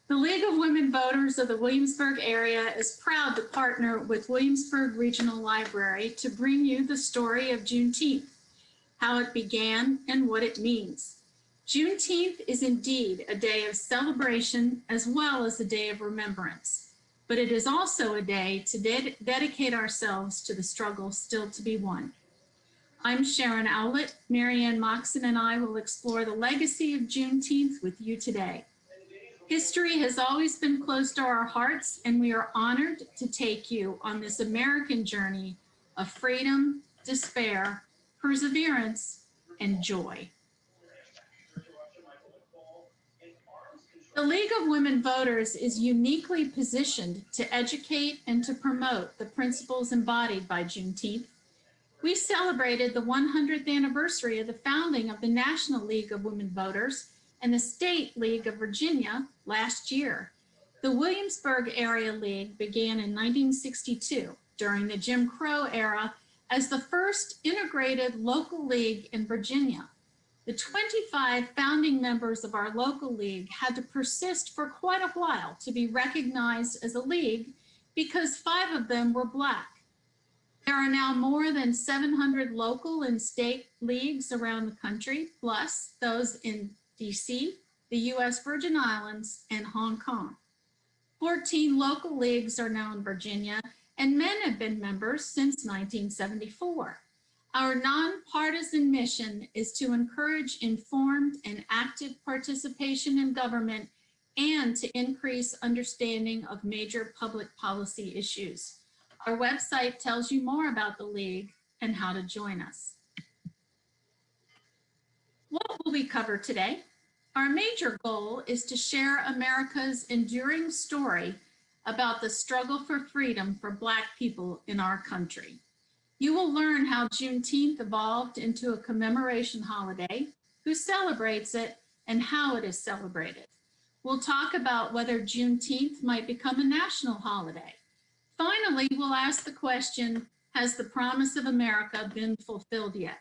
The League of Women Voters of the Williamsburg area is proud to partner with Williamsburg Regional Library to bring you the story of Juneteenth, how it began, and what it means. Juneteenth is indeed a day of celebration as well as a day of remembrance, but it is also a day to dedicate ourselves to the struggle still to be won. I'm Sharon Owlett. Marianne Moxon and I will explore the legacy of Juneteenth with you today. History has always been close to our hearts, and we are honored to take you on this American journey of freedom, despair, perseverance, and joy. The League of Women Voters is uniquely positioned to educate and to promote the principles embodied by Juneteenth. We celebrated the 100th anniversary of the founding of the National League of Women Voters and the State League of Virginia last year. The Williamsburg Area League began in 1962 during the Jim Crow era as the first integrated local league in Virginia. The 25 founding members of our local league had to persist for quite a while to be recognized as a league because 5 of them were Black. There are now more than 700 local and state leagues around the country, plus those in DC, the U.S. Virgin Islands, and Hong Kong. 14 local leagues are now in Virginia, and men have been members since 1974. Our nonpartisan mission is to encourage informed and active participation in government and to increase understanding of major public policy issues. Our website tells you more about the League and how to join us. What will we cover today? Our major goal is to share America's enduring story about the struggle for freedom for Black people in our country. You will learn how Juneteenth evolved into a commemoration holiday, who celebrates it, and how it is celebrated. We'll talk about whether Juneteenth might become a national holiday. Finally, we'll ask the question, has the promise of America been fulfilled yet?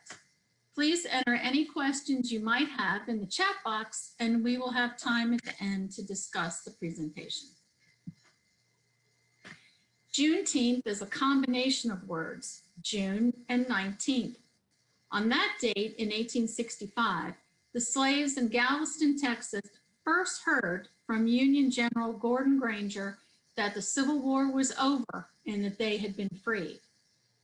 Please enter any questions you might have in the chat box, and we will have time at the end to discuss the presentation. Juneteenth is a combination of words, June and 19th. On that date in 1865, the slaves in Galveston, Texas, first heard from Union General Gordon Granger that the Civil War was over and that they had been freed.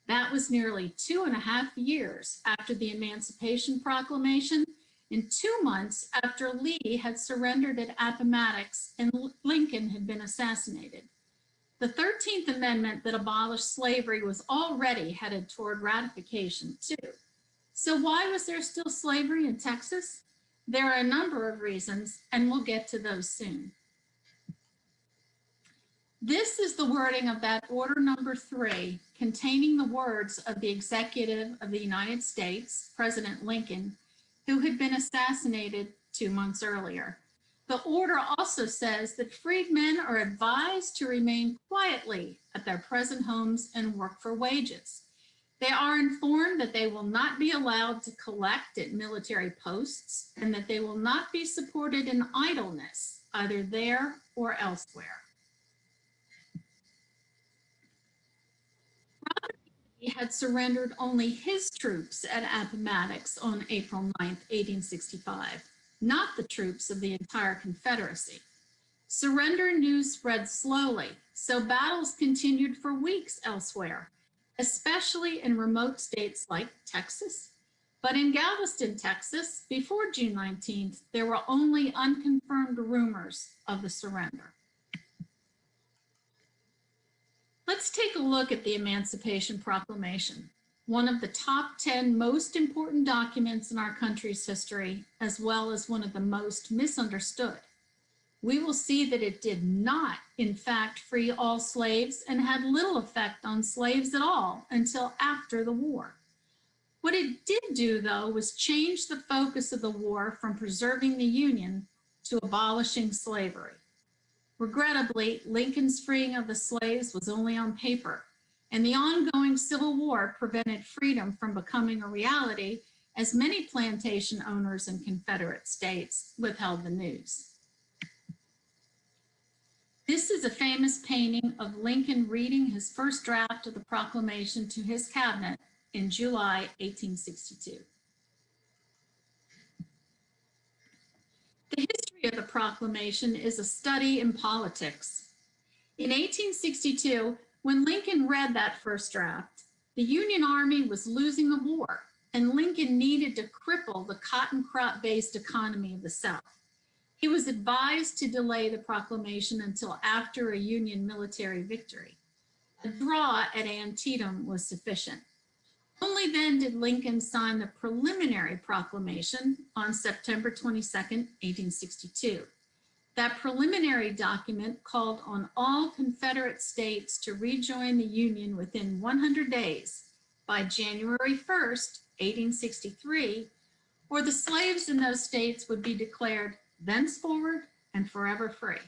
That was nearly 2.5 years after the Emancipation Proclamation and 2 months after Lee had surrendered at Appomattox and Lincoln had been assassinated. The 13th Amendment that abolished slavery was already headed toward ratification too. So why was there still slavery in Texas? There are a number of reasons, and we'll get to those soon. This is the wording of that order number 3, containing the words of the Executive of the United States, President Lincoln, who had been assassinated 2 months earlier. The order also says that freedmen are advised to remain quietly at their present homes and work for wages. They are informed that they will not be allowed to collect at military posts and that they will not be supported in idleness, either there or elsewhere. He had surrendered only his troops at Appomattox on April 9, 1865, not the troops of the entire Confederacy. Surrender news spread slowly, so battles continued for weeks elsewhere, especially in remote states like Texas. But in Galveston, Texas, before June 19th, there were only unconfirmed rumors of the surrender. Let's take a look at the Emancipation Proclamation, one of the top 10 most important documents in our country's history, as well as one of the most misunderstood. We will see that it did not, in fact, free all slaves and had little effect on slaves at all until after the war. What it did do, though, was change the focus of the war from preserving the Union to abolishing slavery. Regrettably, Lincoln's freeing of the slaves was only on paper, and the ongoing Civil War prevented freedom from becoming a reality as many plantation owners in Confederate states withheld the news. This is a famous painting of Lincoln reading his first draft of the proclamation to his cabinet in July 1862. The history of the proclamation is a study in politics. In 1862, when Lincoln read that first draft, the Union Army was losing a war, and Lincoln needed to cripple the cotton crop-based economy of the South. He was advised to delay the proclamation until after a Union military victory. A draw at Antietam was sufficient. Only then did Lincoln sign the preliminary proclamation on September 22, 1862. That preliminary document called on all Confederate states to rejoin the Union within 100 days by January 1st, 1863, or the slaves in those states would be declared thenceforward and forever free.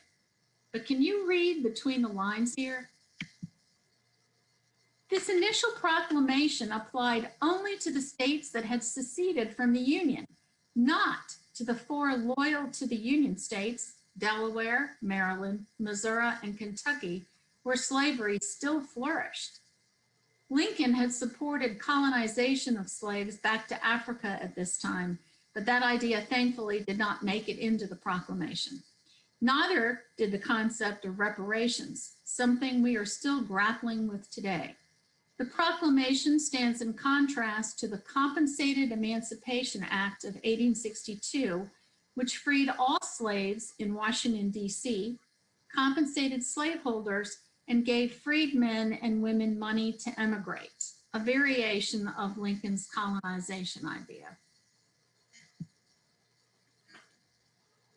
But can you read between the lines here? This initial proclamation applied only to the states that had seceded from the Union, not to the four loyal to the Union states, Delaware, Maryland, Missouri, and Kentucky, where slavery still flourished. Lincoln had supported colonization of slaves back to Africa at this time, but that idea thankfully did not make it into the proclamation. Neither did the concept of reparations, something we are still grappling with today. The proclamation stands in contrast to the Compensated Emancipation Act of 1862, which freed all slaves in Washington, D.C., compensated slaveholders, and gave freed men and women money to emigrate, a variation of Lincoln's colonization idea.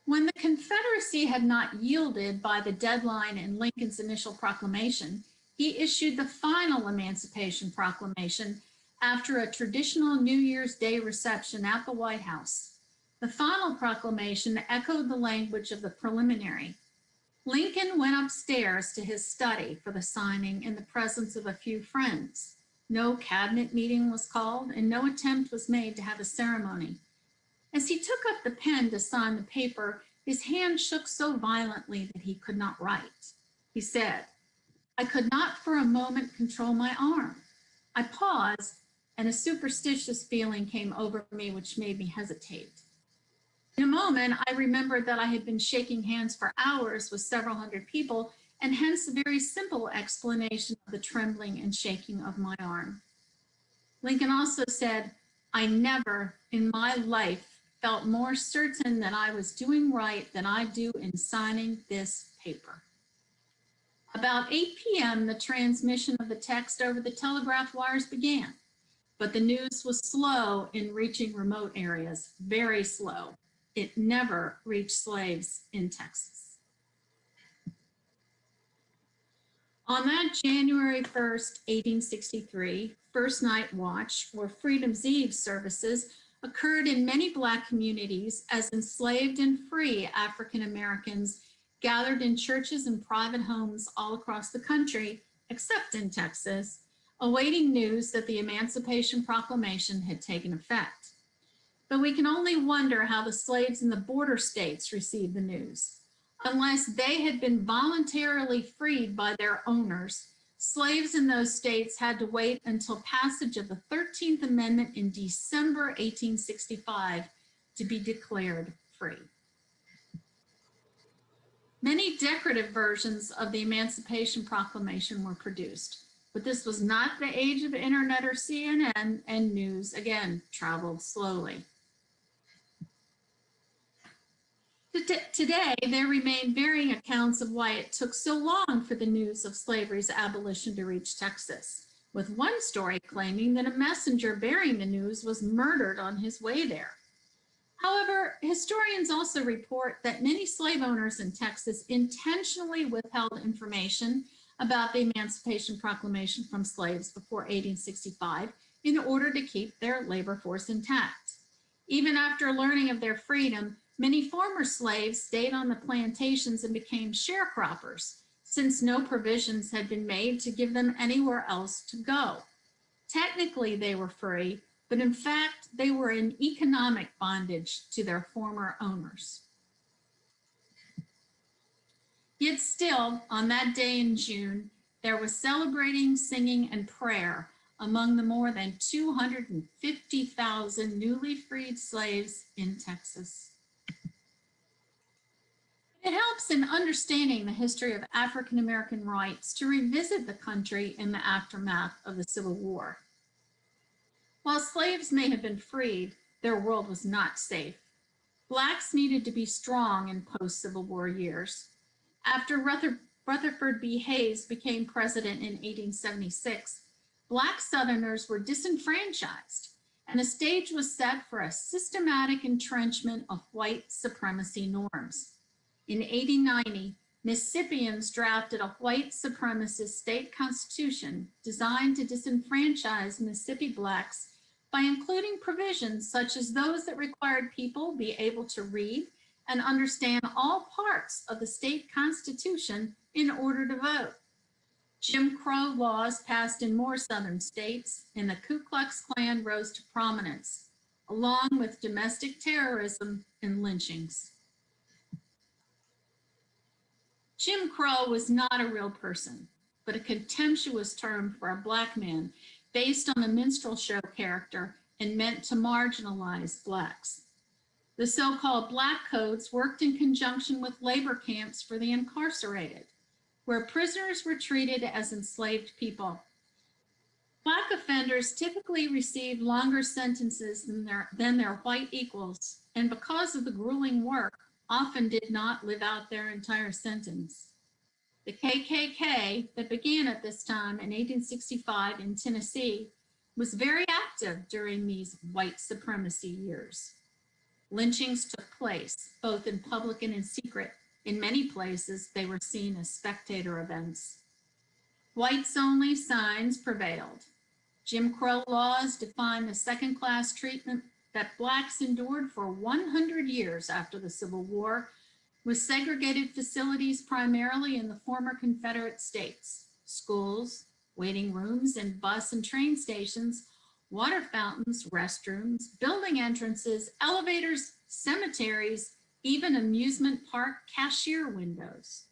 When the Confederacy had not yielded by the deadline in Lincoln's initial proclamation, he issued the final Emancipation Proclamation after a traditional New Year's Day reception at the White House. The final proclamation echoed the language of the preliminary. Lincoln went upstairs to his study for the signing in the presence of a few friends. No cabinet meeting was called, and no attempt was made to have a ceremony. As he took up the pen to sign the paper, his hand shook so violently that he could not write. He said, "I could not for a moment control my arm." I paused, and a superstitious feeling came over me which made me hesitate. In a moment, I remembered that I had been shaking hands for hours with several hundred people, and hence a very simple explanation of the trembling and shaking of my arm. Lincoln also said, "I never in my life felt more certain that I was doing right than I do in signing this paper." About 8 p.m., the transmission of the text over the telegraph wires began, but the news was slow in reaching remote areas, very slow. It never reached slaves in Texas. On that January 1st, 1863, First Night Watch, or Freedom's Eve services, occurred in many Black communities as enslaved and free African Americans gathered in churches and private homes all across the country, except in Texas, awaiting news that the Emancipation Proclamation had taken effect. But we can only wonder how the slaves in the border states received the news. Unless they had been voluntarily freed by their owners, slaves in those states had to wait until passage of the 13th Amendment in December 1865 to be declared free. Many decorative versions of the Emancipation Proclamation were produced, but this was not the age of internet or CNN, and news, again, traveled slowly. Today, there remain varying accounts of why it took so long for the news of slavery's abolition to reach Texas, with one story claiming that a messenger bearing the news was murdered on his way there. However, historians also report that many slave owners in Texas intentionally withheld information about the Emancipation Proclamation from slaves before 1865 in order to keep their labor force intact. Even after learning of their freedom, many former slaves stayed on the plantations and became sharecroppers, since no provisions had been made to give them anywhere else to go. Technically, they were free, but in fact, they were in economic bondage to their former owners. Yet still, on that day in June, there was celebrating, singing, and prayer among the more than 250,000 newly freed slaves in Texas. It helps in understanding the history of African American rights to revisit the country in the aftermath of the Civil War. While slaves may have been freed, their world was not safe. Blacks needed to be strong in post-Civil War years. After Rutherford B. Hayes became president in 1876, Black Southerners were disenfranchised, and the stage was set for a systematic entrenchment of white supremacy norms. In 1890, Mississippians drafted a white supremacist state constitution designed to disenfranchise Mississippi Blacks by including provisions such as those that required people be able to read and understand all parts of the state constitution in order to vote. Jim Crow laws passed in more southern states, and the Ku Klux Klan rose to prominence, along with domestic terrorism and lynchings. Jim Crow was not a real person, but a contemptuous term for a Black man based on the minstrel show character and meant to marginalize Blacks. The so-called Black Codes worked in conjunction with labor camps for the incarcerated, where prisoners were treated as enslaved people. Black offenders typically received longer sentences than their white equals, and because of the grueling work, often did not live out their entire sentence. The KKK, that began at this time in 1865 in Tennessee, was very active during these white supremacy years. Lynchings took place, both in public and in secret. In many places, they were seen as spectator events. Whites-only signs prevailed. Jim Crow laws defined the second-class treatment that Blacks endured for 100 years after the Civil War, with segregated facilities primarily in the former Confederate states: schools, waiting rooms, and bus and train stations, water fountains, restrooms, building entrances, elevators, cemeteries, even amusement park cashier windows.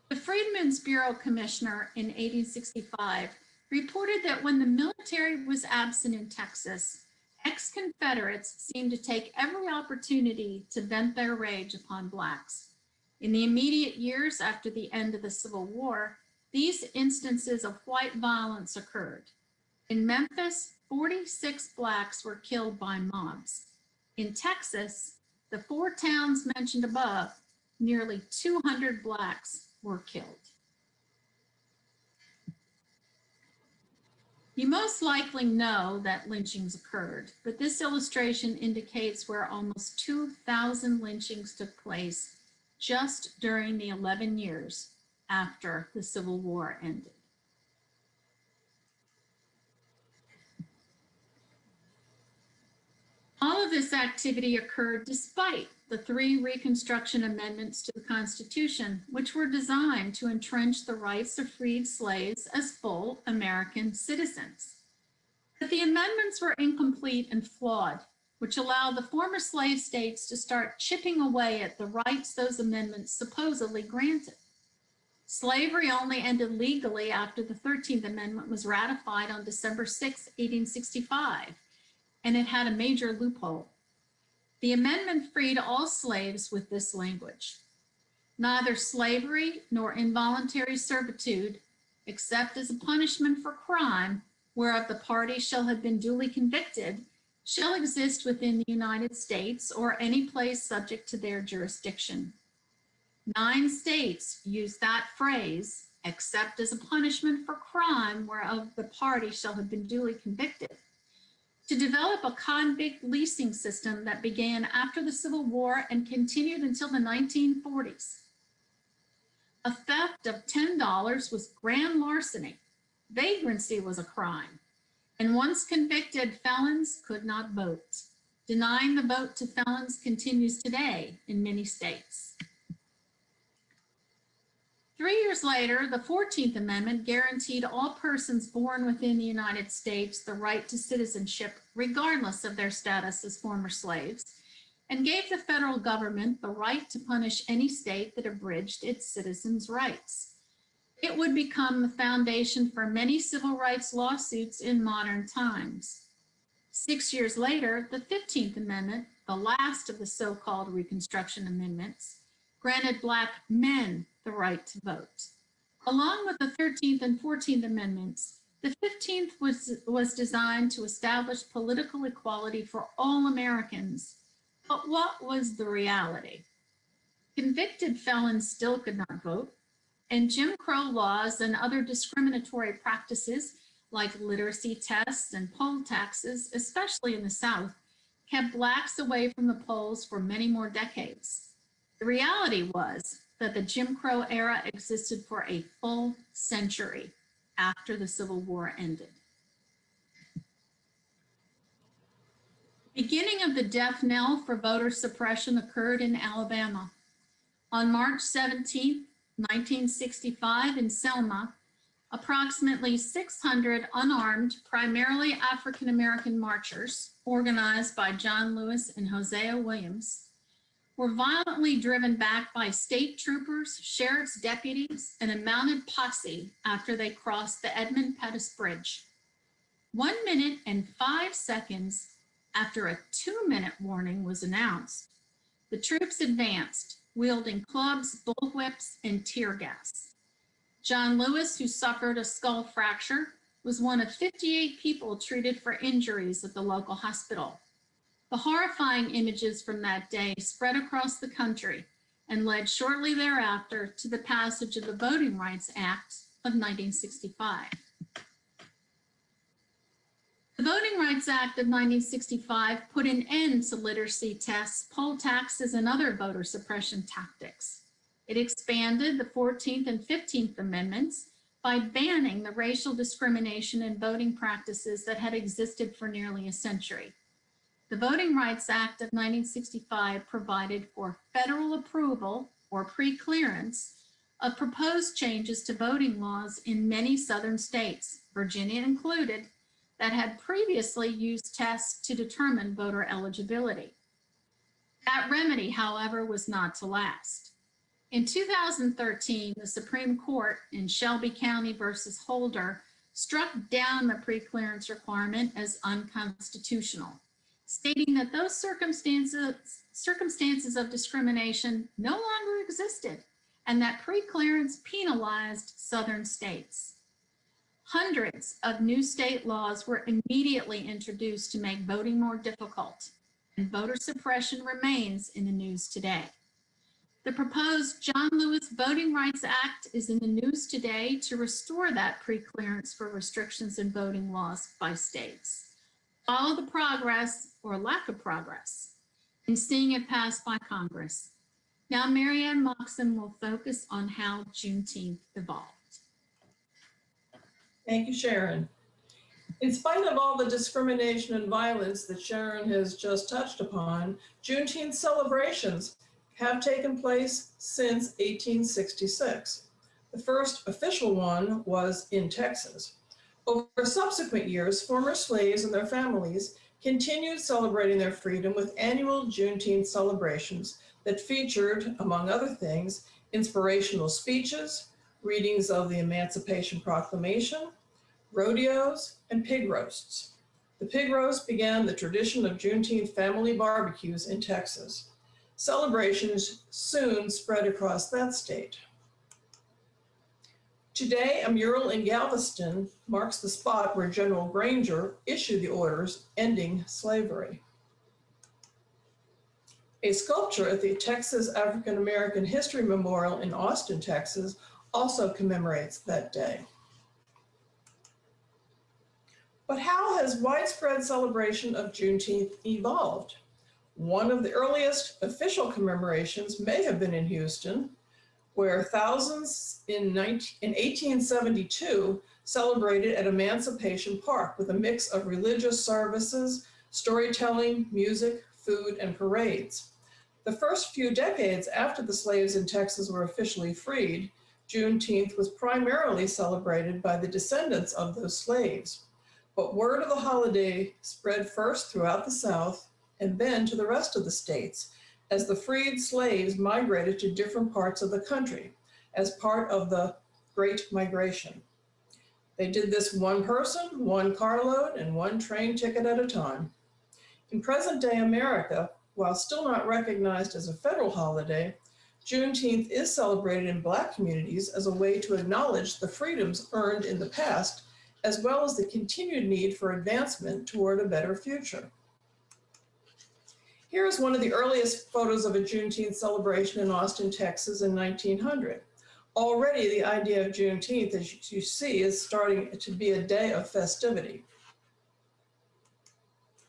The Freedmen's Bureau Commissioner in 1865 reported that when the military was absent in Texas, ex-Confederates seemed to take every opportunity to vent their rage upon Blacks. In the immediate years after the end of the Civil War, these instances of white violence occurred. In Memphis, 46 Blacks were killed by mobs. In Texas, the 4 towns mentioned above, nearly 200 Blacks were killed. You most likely know that lynchings occurred, but this illustration indicates where almost 2,000 lynchings took place just during the 11 years after the Civil War ended. All of this activity occurred despite the 3 Reconstruction amendments to the Constitution, which were designed to entrench the rights of freed slaves as full American citizens. But the amendments were incomplete and flawed, which allowed the former slave states to start chipping away at the rights those amendments supposedly granted. Slavery only ended legally after the 13th Amendment was ratified on December 6, 1865, and it had a major loophole. The amendment freed all slaves with this language: neither slavery nor involuntary servitude, except as a punishment for crime whereof the party shall have been duly convicted, shall exist within the United States or any place subject to their jurisdiction. 9 states use that phrase, except as a punishment for crime whereof the party shall have been duly convicted, to develop a convict leasing system that began after the Civil War and continued until the 1940s. A theft of $10 was grand larceny. Vagrancy was a crime, and once convicted, felons could not vote. Denying the vote to felons continues today in many states. 3 years later, the 14th Amendment guaranteed all persons born within the United States the right to citizenship, regardless of their status as former slaves, and gave the federal government the right to punish any state that abridged its citizens' rights. It would become the foundation for many civil rights lawsuits in modern times. 6 years later, the 15th Amendment, the last of the so-called Reconstruction Amendments, granted Black men the right to vote. Along with the 13th and 14th Amendments, the 15th was designed to establish political equality for all Americans. But what was the reality? Convicted felons still could not vote, and Jim Crow laws and other discriminatory practices like literacy tests and poll taxes, especially in the South, kept Blacks away from the polls for many more decades. The reality was that the Jim Crow era existed for a full century after the Civil War ended. The beginning of the death knell for voter suppression occurred in Alabama. On March 17, 1965, in Selma, approximately 600 unarmed, primarily African-American marchers, organized by John Lewis and Hosea Williams, were violently driven back by state troopers, sheriff's deputies, and a mounted posse after they crossed the Edmund Pettus Bridge. 1 minute and 5 seconds after a 2-minute warning was announced, the troops advanced, wielding clubs, bullwhips, and tear gas. John Lewis, who suffered a skull fracture, was one of 58 people treated for injuries at the local hospital. The horrifying images from that day spread across the country and led shortly thereafter to the passage of the Voting Rights Act of 1965. The Voting Rights Act of 1965 put an end to literacy tests, poll taxes, and other voter suppression tactics. It expanded the 14th and 15th Amendments by banning the racial discrimination in voting practices that had existed for nearly a century. The Voting Rights Act of 1965 provided for federal approval or pre-clearance of proposed changes to voting laws in many southern states, Virginia included, that had previously used tests to determine voter eligibility. That remedy, however, was not to last. In 2013, the Supreme Court in Shelby County versus Holder struck down the pre-clearance requirement as unconstitutional, stating that those circumstances of discrimination no longer existed and that pre-clearance penalized southern states. Hundreds of new state laws were immediately introduced to make voting more difficult, and voter suppression remains in the news today. The proposed John Lewis Voting Rights Act is in the news today to restore that pre-clearance for restrictions in voting laws by states. Follow the progress or lack of progress in seeing it passed by Congress. Now, Marianne Moxon will focus on how Juneteenth evolved. Thank you, Sharon. In spite of all the discrimination and violence that Sharon has just touched upon, Juneteenth celebrations have taken place since 1866. The first official one was in Texas. Over subsequent years, former slaves and their families continued celebrating their freedom with annual Juneteenth celebrations that featured, among other things, inspirational speeches, readings of the Emancipation Proclamation, rodeos, and pig roasts. The pig roast began the tradition of Juneteenth family barbecues in Texas. Celebrations soon spread across that state. Today, a mural in Galveston marks the spot where General Granger issued the orders ending slavery. A sculpture at the Texas African American History Memorial in Austin, Texas, also commemorates that day. But how has widespread celebration of Juneteenth evolved? One of the earliest official commemorations may have been in Houston, where thousands in 1872 celebrated at Emancipation Park with a mix of religious services, storytelling, music, food, and parades. The first few decades after the slaves in Texas were officially freed, Juneteenth was primarily celebrated by the descendants of those slaves. But word of the holiday spread first throughout the South, and then to the rest of the states as the freed slaves migrated to different parts of the country as part of the Great Migration. They did this one person, one carload, and one train ticket at a time. In present-day America, while still not recognized as a federal holiday, Juneteenth is celebrated in Black communities as a way to acknowledge the freedoms earned in the past, as well as the continued need for advancement toward a better future. Here is one of the earliest photos of a Juneteenth celebration in Austin, Texas in 1900. Already the idea of Juneteenth, as you see, is starting to be a day of festivity.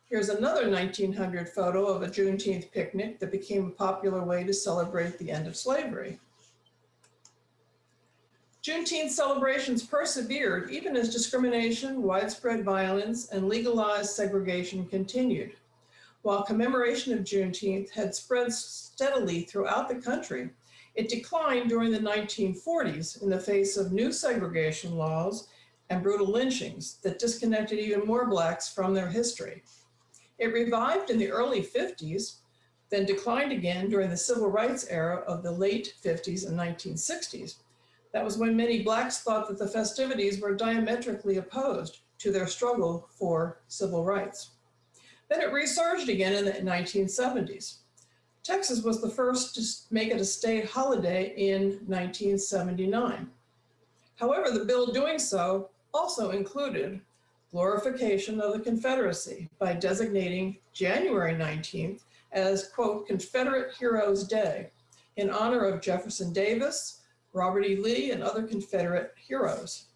Here's another 1900 photo of a Juneteenth picnic that became a popular way to celebrate the end of slavery. Juneteenth celebrations persevered even as discrimination, widespread violence, and legalized segregation continued. While commemoration of Juneteenth had spread steadily throughout the country, it declined during the 1940s in the face of new segregation laws and brutal lynchings that disconnected even more Blacks from their history. It revived in the early 50s, then declined again during the civil rights era of the late 50s and 1960s. That was when many Blacks thought that the festivities were diametrically opposed to their struggle for civil rights. Then it resurged again in the 1970s. Texas was the first to make it a state holiday in 1979. However, the bill doing so also included glorification of the Confederacy by designating January 19th as, quote, Confederate Heroes Day in honor of Jefferson Davis, Robert E. Lee, and other Confederate heroes.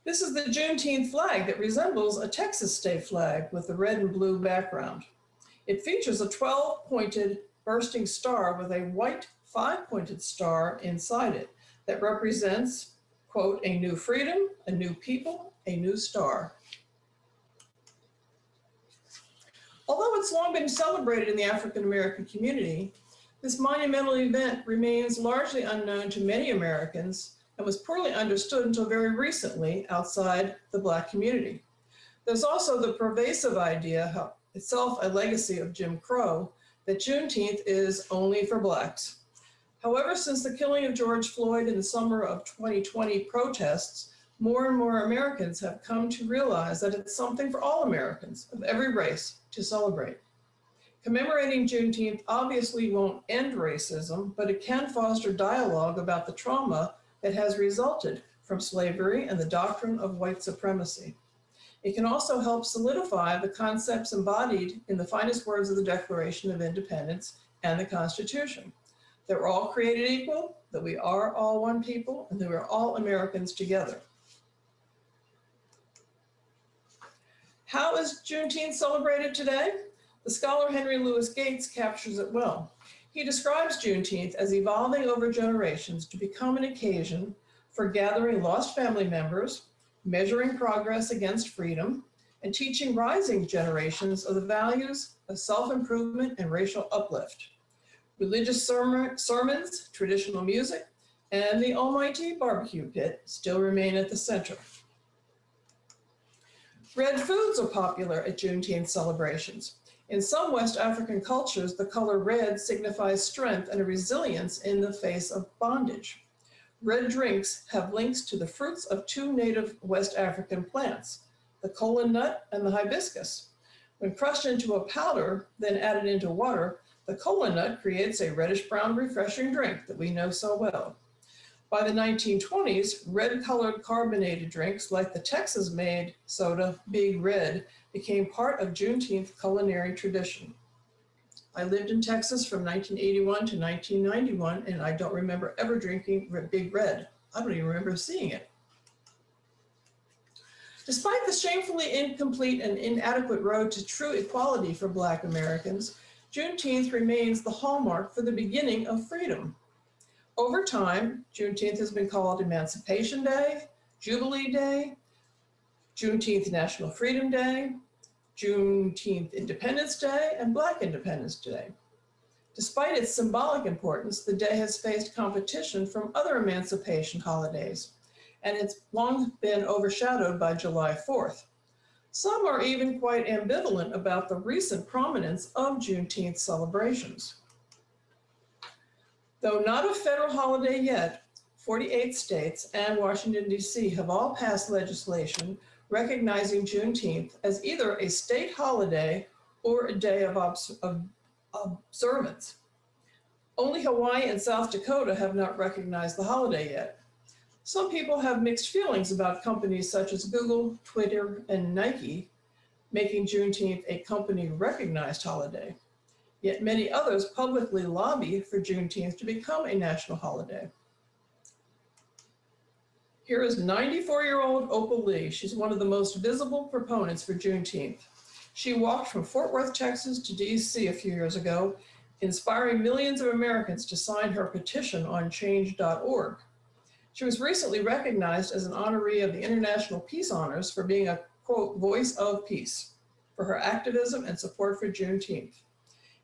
This is the Juneteenth flag that resembles a Texas state flag with the red and blue background. It features a 12-pointed bursting star with a white 5-pointed star inside it that represents, quote, a new freedom, a new people, a new star. Although it's long been celebrated in the African American community, this monumental event remains largely unknown to many Americans and was poorly understood until very recently outside the Black community. There's also the pervasive idea, itself a legacy of Jim Crow, that Juneteenth is only for Blacks. However, since the killing of George Floyd in the summer of 2020 protests, more and more Americans have come to realize that it's something for all Americans of every race to celebrate. Commemorating Juneteenth obviously won't end racism, but it can foster dialogue about the trauma that has resulted from slavery and the doctrine of white supremacy. It can also help solidify the concepts embodied in the finest words of the Declaration of Independence and the Constitution, that we're all created equal, that we are all one people, and that we're all Americans together. How is Juneteenth celebrated today? The scholar Henry Louis Gates captures it well. He describes Juneteenth as evolving over generations to become an occasion for gathering lost family members, measuring progress against freedom, and teaching rising generations of the values of self-improvement and racial uplift. Religious sermons, traditional music, and the almighty barbecue pit still remain at the center. Red foods are popular at Juneteenth celebrations. In some West African cultures, the color red signifies strength and a resilience in the face of bondage. Red drinks have links to the fruits of two native West African plants, the kola nut and the hibiscus. When crushed into a powder, then added into water, the kola nut creates a reddish-brown refreshing drink that we know so well. By the 1920s, red-colored carbonated drinks like the Texas-made soda Big Red became part of Juneteenth culinary tradition. I lived in Texas from 1981 to 1991, and I don't remember ever drinking Big Red. I don't even remember seeing it. Despite the shamefully incomplete and inadequate road to true equality for Black Americans, Juneteenth remains the hallmark for the beginning of freedom. Over time, Juneteenth has been called Emancipation Day, Jubilee Day, Juneteenth National Freedom Day, Juneteenth Independence Day, and Black Independence Day. Despite its symbolic importance, the day has faced competition from other emancipation holidays, and it's long been overshadowed by July 4th. Some are even quite ambivalent about the recent prominence of Juneteenth celebrations. Though not a federal holiday yet, 48 states and Washington, D.C. have all passed legislation recognizing Juneteenth as either a state holiday or a day of observance. Only Hawaii and South Dakota have not recognized the holiday yet. Some people have mixed feelings about companies such as Google, Twitter, and Nike making Juneteenth a company-recognized holiday. Yet many others publicly lobby for Juneteenth to become a national holiday. Here is 94-year-old Opal Lee. She's one of the most visible proponents for Juneteenth. She walked from Fort Worth, Texas to DC a few years ago, inspiring millions of Americans to sign her petition on change.org. She was recently recognized as an honoree of the International Peace Honors for being a, quote, voice of peace, for her activism and support for Juneteenth.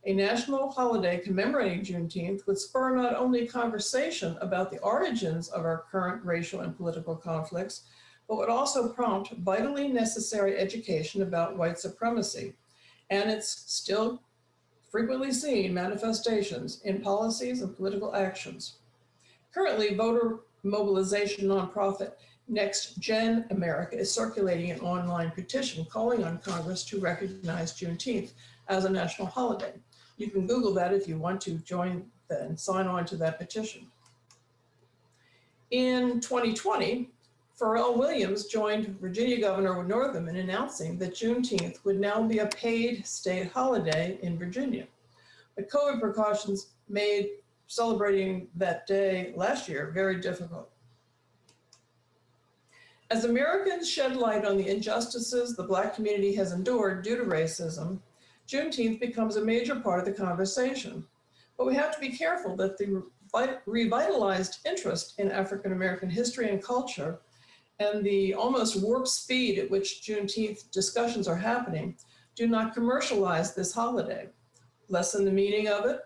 A national holiday commemorating Juneteenth would spur not only conversation about the origins of our current racial and political conflicts, but would also prompt vitally necessary education about white supremacy and its still frequently seen manifestations in policies and political actions. Currently, voter mobilization nonprofit Next Gen America is circulating an online petition calling on Congress to recognize Juneteenth as a national holiday. You can Google that if you want to join and sign on to that petition. In 2020, Pharrell Williams joined Virginia Governor Northam in announcing that Juneteenth would now be a paid state holiday in Virginia. But COVID precautions made celebrating that day last year very difficult. As Americans shed light on the injustices the Black community has endured due to racism, Juneteenth becomes a major part of the conversation. But we have to be careful that the revitalized interest in African American history and culture and the almost warp speed at which Juneteenth discussions are happening do not commercialize this holiday, lessen the meaning of it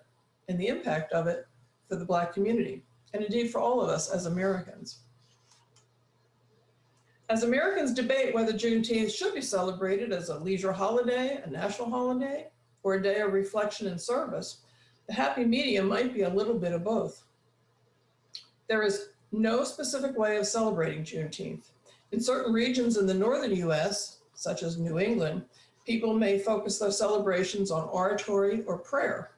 and the impact of it for the Black community, and indeed for all of us as Americans. As Americans debate whether Juneteenth should be celebrated as a leisure holiday, a national holiday, or a day of reflection and service, the happy medium might be a little bit of both. There is no specific way of celebrating Juneteenth. In certain regions in the northern US, such as New England, people may focus their celebrations on oratory or prayer,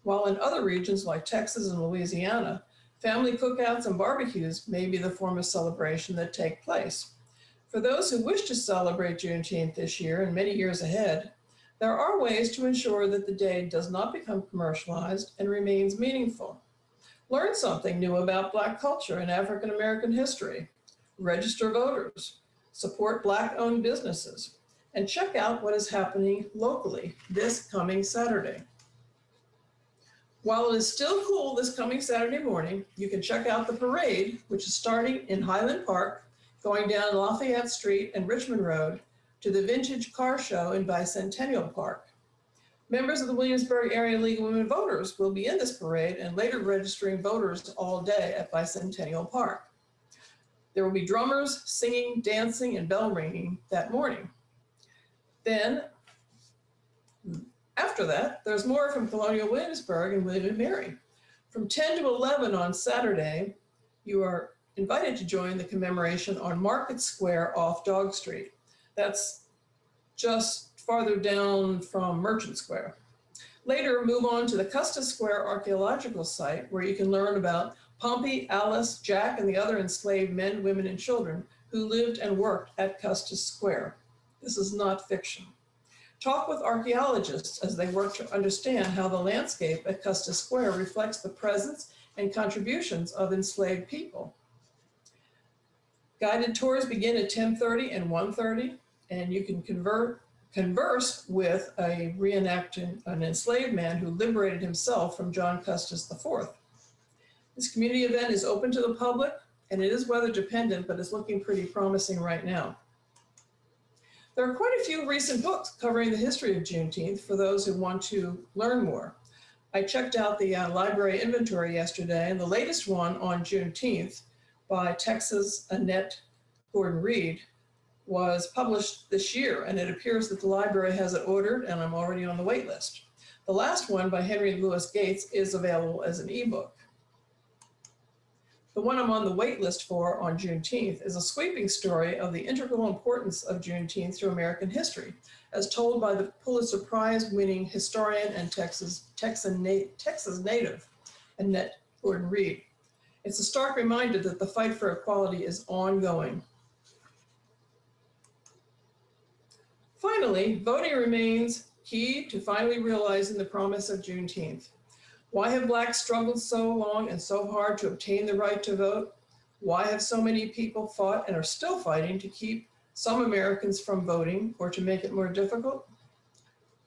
while in other regions like Texas and Louisiana, family cookouts and barbecues may be the form of celebration that take place. For those who wish to celebrate Juneteenth this year and many years ahead, there are ways to ensure that the day does not become commercialized and remains meaningful. Learn something new about Black culture and African American history. Register voters, support Black-owned businesses, and check out what is happening locally this coming Saturday. While it is still cool this coming Saturday morning, you can check out the parade, which is starting in Highland Park, going down Lafayette Street and Richmond Road to the Vintage Car Show in Bicentennial Park. Members of the Williamsburg Area League of Women Voters will be in this parade and later registering voters all day at Bicentennial Park. There will be drummers, singing, dancing, and bell ringing that morning. Then, after that, there's more from Colonial Williamsburg and William and Mary. From 10 to 11 on Saturday, you are invited to join the commemoration on Market Square off Dog Street. That's just farther down from Merchant Square. Later, move on to the Custis Square archaeological site, where you can learn about Pompey, Alice, Jack, and the other enslaved men, women, and children who lived and worked at Custis Square. This is not fiction. Talk with archaeologists as they work to understand how the landscape at Custis Square reflects the presence and contributions of enslaved people. Guided tours begin at 10:30 and 1:30, and you can converse with an enslaved man who liberated himself from John Custis IV. This community event is open to the public, and it is weather dependent, but it's looking pretty promising right now. There are quite a few recent books covering the history of Juneteenth for those who want to learn more. I checked out the library inventory yesterday, and the latest one on Juneteenth by Texas Annette Gordon Reed was published this year, and it appears that the library has it ordered, and I'm already on the wait list. The last one by Henry Louis Gates is available as an ebook. The one I'm on the wait list for on Juneteenth is a sweeping story of the integral importance of Juneteenth to American history, as told by the Pulitzer Prize-winning historian and Texas native, Annette Gordon-Reed. It's a stark reminder that the fight for equality is ongoing. Finally, voting remains key to finally realizing the promise of Juneteenth. Why have Blacks struggled so long and so hard to obtain the right to vote? Why have so many people fought and are still fighting to keep some Americans from voting or to make it more difficult?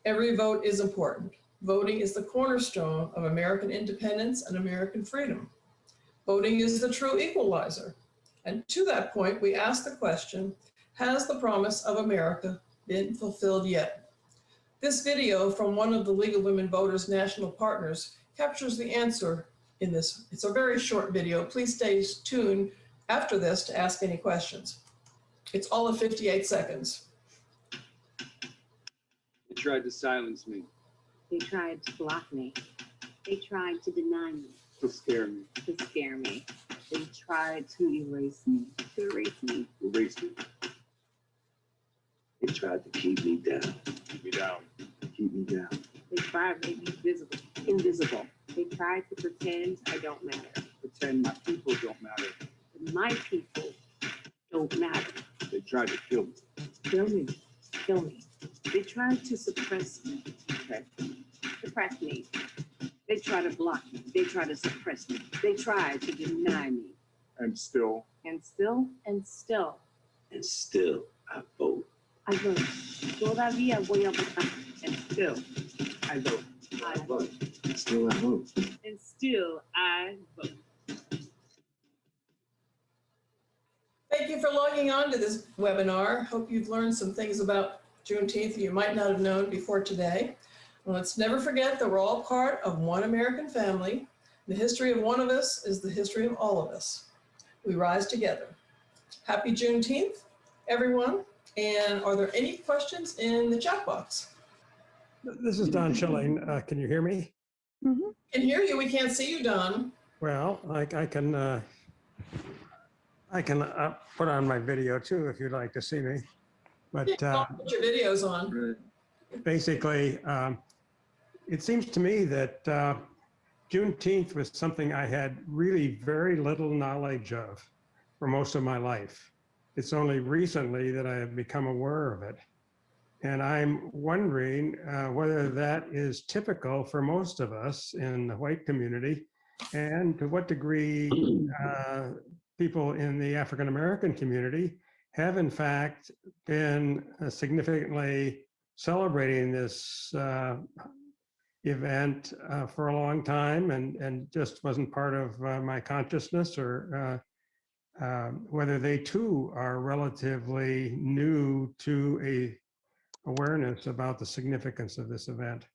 Every vote is important. Voting is the cornerstone of American independence and American freedom. Voting is the true equalizer. And to that point, we ask the question, has the promise of America been fulfilled yet? This video from one of the League of Women Voters national partners captures the answer in this. It's a very short video. Please stay tuned after this to ask any questions. It's all of 58 seconds. They tried to silence me. They tried to block me. They tried to deny me. To scare me. To scare me. They tried to erase me. To erase me. Erase me. They tried to keep me down. Keep me down. Keep me down. They tried to make me visible. Invisible. They tried to pretend I don't matter. Pretend my people don't matter. But my people don't matter. They tried to kill me. Kill me. Kill me. They tried to suppress me. Suppress me. They tried to block me. They tried to suppress me. They tried to deny me. And still. And still. And still. And still, I vote. I vote. Todavía voy a votar. And still, I vote. I vote. And still, I vote. And still, I vote. Thank you for logging on to this webinar. Hope you've learned some things about Juneteenth you might not have known before today. And let's never forget that we're all part of one American family. The history of one of us is the history of all of us. We rise together. Happy Juneteenth, everyone. And are there any questions in the chat box? This is Don Schilling. Can you hear me? Can hear you. We can't see you, Don. Well, I can put on my video too if you'd like to see me. But I'll put your videos on. basically, it seems to me that Juneteenth was something I had really very little knowledge of for most of my life. It's only recently that I have become aware of it. And I'm wondering whether that is typical for most of us in the white community, and to what degree people in the African American community have in fact been significantly celebrating this event for a long time and just wasn't part of my consciousness, or whether they too are relatively new to a awareness about the significance of this event.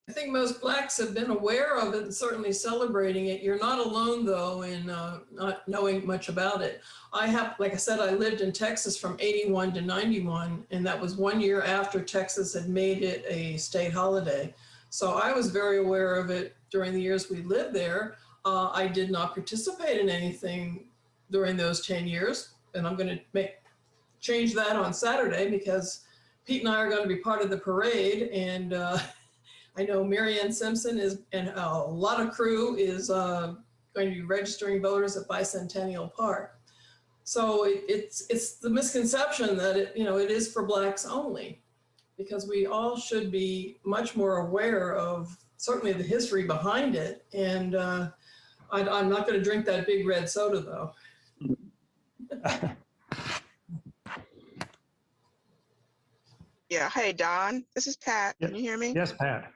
I think most Blacks have been aware of it and certainly celebrating it. You're not alone, though, in not knowing much about it. Like I said, I lived in Texas from 81 to 91, and that was 1 year after Texas had made it a state holiday. So I was very aware of it during the years we lived there. I did not participate in anything during those 10 years, and I'm going to change that on Saturday because Pete and I are going to be part of the parade, and I know Marianne Simpson and a lot of crew is going to be registering voters at Bicentennial Park. So it's the misconception that it is for Blacks only, because we all should be much more aware of certainly the history behind it. And I'm not going to drink that big red soda though. Yeah. Hey, Don, this is Pat. Can you hear me? Yes, Pat.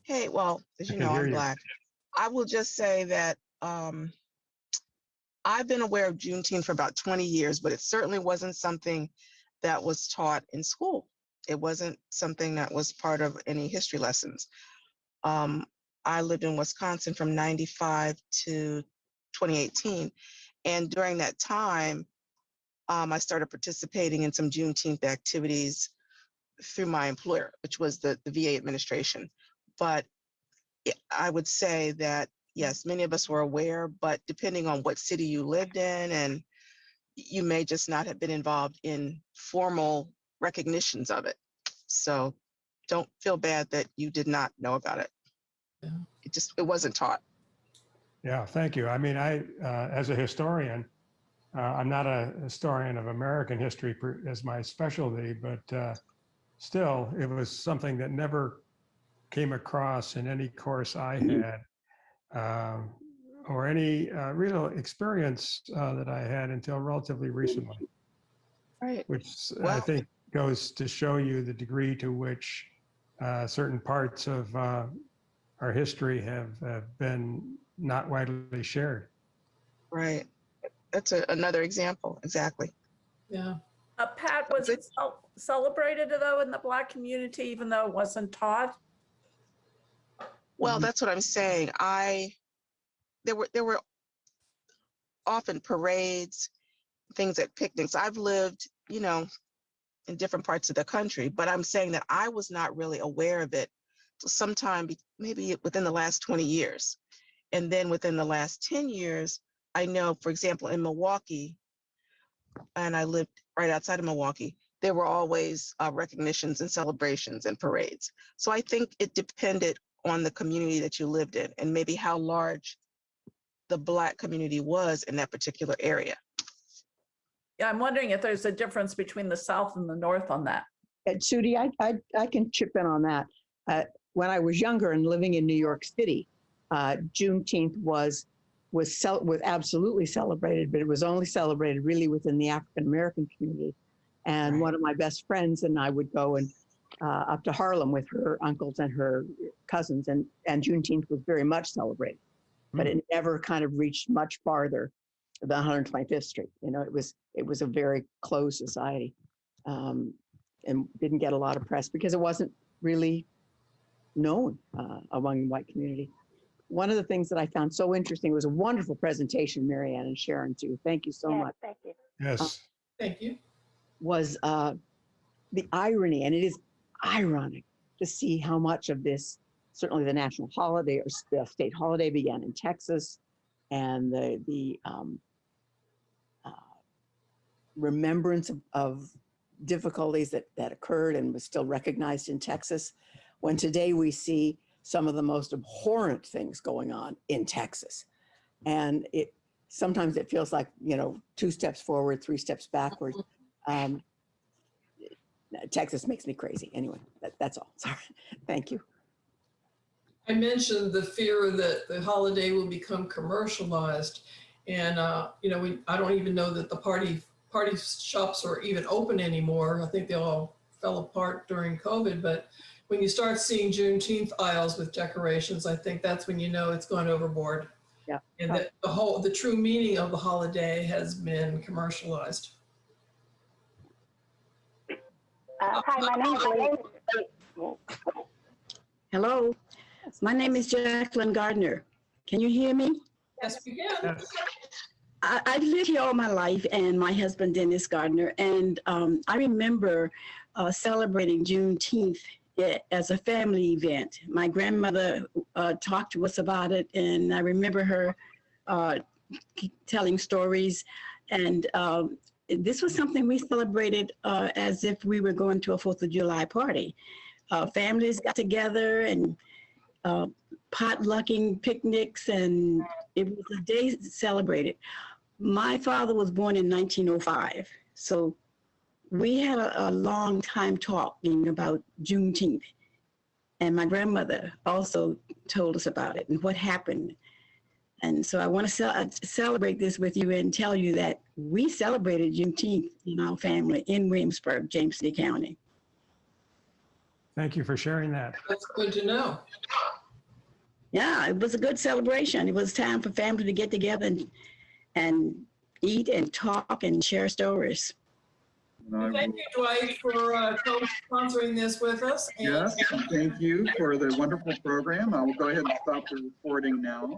Hey, well, as you I can know, hear I'm you. Black. I will just say that I've been aware of Juneteenth for about 20 years, but it certainly wasn't something that was taught in school. It wasn't something that was part of any history lessons. I lived in Wisconsin from 95 to 2018. And during that time, I started participating in some Juneteenth activities through my employer, which was the VA administration. But I would say that, yes, many of us were aware, but depending on what city you lived in, and you may just not have been involved in formal recognitions of it. So don't feel bad that you did not know about it. Yeah. It wasn't taught. Yeah, thank you. I mean, as a historian, I'm not a historian of American history as my specialty, but still, it was something that never came across in any course I had, or any real experience that I had until relatively recently. Right. Which I Well, think goes to show you the degree to which certain parts of our history have been not widely shared. right. That's another example. Exactly. Yeah. Pat, was it celebrated though in the Black community, even though it wasn't taught? Well, that's what I'm saying. There were often parades, things at picnics. I've lived, in different parts of the country, but I'm saying that I was not really aware of it till sometime, maybe within the last 20 years. And then within the last 10 years, I know, for example, in Milwaukee, and I lived right outside of Milwaukee, there were always recognitions and celebrations and parades. So I think it depended on the community that you lived in and maybe how large the Black community was in that particular area. Yeah, I'm wondering if there's a difference between the South and the North on that. Judy, I can chip in on that. When I was younger and living in New York City, Juneteenth was absolutely celebrated, but it was only celebrated really within the African American community. And Right. one of my best friends and I would go and up to Harlem with her uncles and her cousins, and Juneteenth was very much celebrated, but it never kind of reached much farther than 125th Street. It was a very closed society, and didn't get a lot of press because it wasn't really known among the white community. One of the things that I found so interesting was a wonderful presentation, Marianne and Sharon, too. Thank you so much. Thank you. Yes. Thank you. Was the irony, and it is ironic to see how much of this, certainly the national holiday or the state holiday, began in Texas, and the remembrance of difficulties that occurred and was still recognized in Texas, when today we see some of the most abhorrent things going on in Texas. And sometimes it feels like, 2 steps forward, 3 steps backward. Texas makes me crazy. Anyway, that's all. Sorry. Thank you. I mentioned the fear that the holiday will become commercialized. And, I don't even know that the party shops are even open anymore. I think they all fell apart during COVID. But when you start seeing Juneteenth aisles with decorations, I think that's when you know it's gone overboard. Yeah. And that the true meaning of the holiday has been commercialized. Hi, my name is Hello, my name is Jacqueline Gardner. Can you hear me? Yes, we can. Yes. I've lived here all my life, and my husband, Dennis Gardner, and I remember celebrating Juneteenth as a family event. My grandmother talked to us about it, and I remember her telling stories, and this was something we celebrated as if we were going to a 4th of July party. Families got together and potlucking, picnics, and it was a day celebrated. My father was born in 1905, so we had a long time talking about Juneteenth. And my grandmother also told us about it and what happened. And so I want to celebrate this with you and tell you that we celebrated Juneteenth in our family in Williamsburg, James City County. Thank you for sharing that. That's good to know. Yeah, it was a good celebration. It was time for family to get together and eat and talk and share stories. Thank you, Dwight, for co-sponsoring this with us. And Yes, thank you for the wonderful program. I will go ahead and stop the recording now.